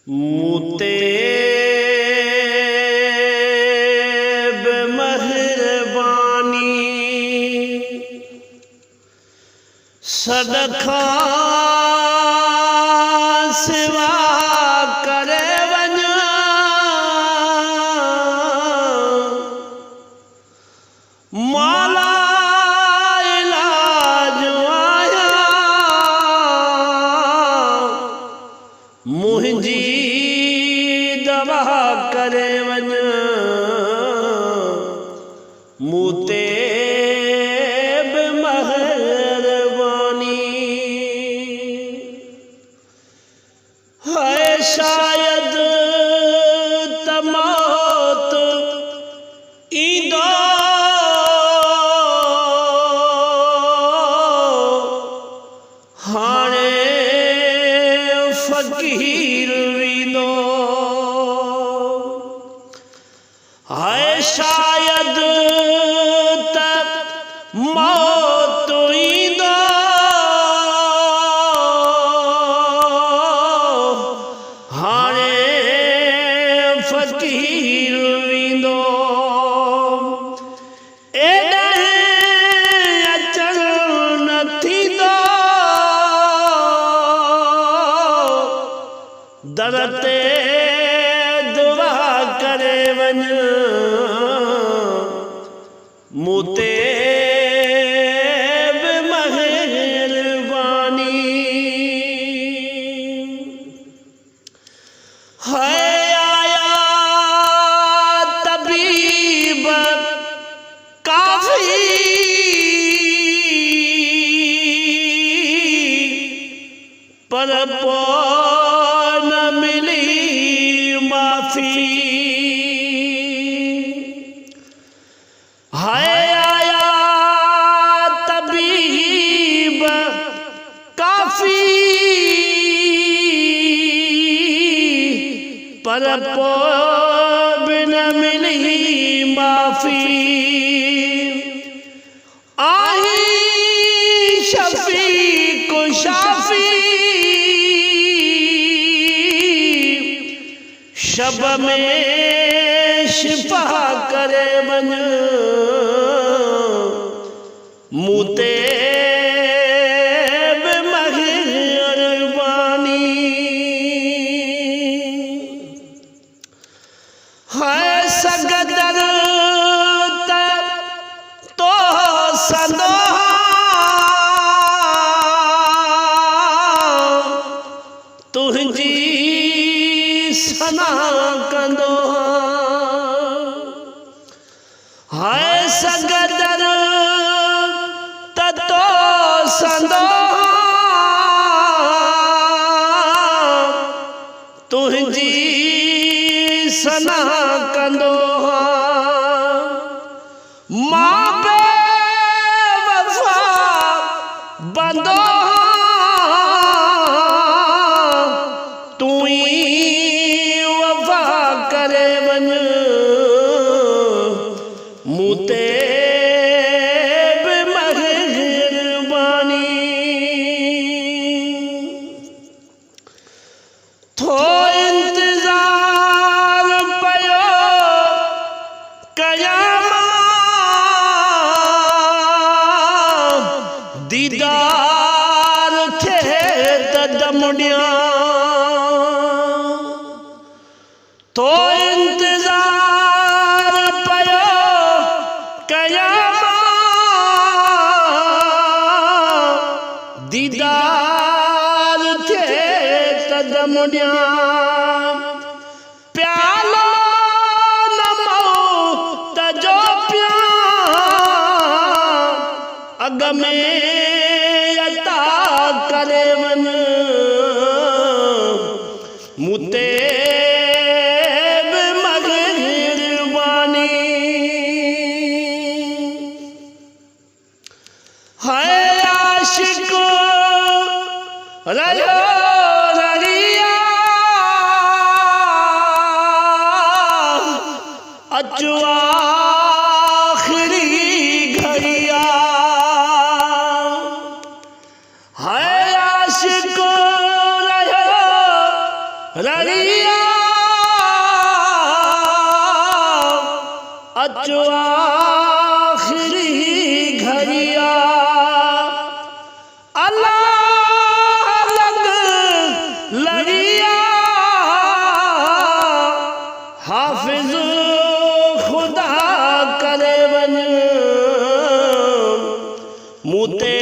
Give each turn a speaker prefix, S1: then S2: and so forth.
S1: मुते मेहरबानी सदखा सिवा करे वञा मौला इलाज आया मुंहिंजी दवा करे वञा मुते शायद तमौत ईंदो हाणे फ़कीर वींदो हाय शायद तमौत ईंदो फ़कीर वींदो एॾे अचणु न थींदो दर ते दुआ करे वञ मुते पर पो न मिली माफ़ी हाय आया तबीब काफ़ी पर पो न मिली माफ़ी आई शफी को शाफी शब में शिफा करे वञ मुते मेहरबानी है सगदर तो सदो तुझी सना कंदो हाय सगदर तो संदो तुझी सना कंदो मां बे वफा बंदो करे वञ मुते मेहरबानी थो इंतज़ार पयो कयां दीदार थे त दमुड़िया तो इंतज़ार पयो कयां दीदार थे तदमुड़िया प्यालो न मौत जो पिया अग में अता करे वञ मुते रयो रड़िया अचु आखिरी घड़िया है आशिक रयो रड़िया अचो आखिरी घड़िया अल्लाह लग लड़िया हाफिज खुदा करे वन मुते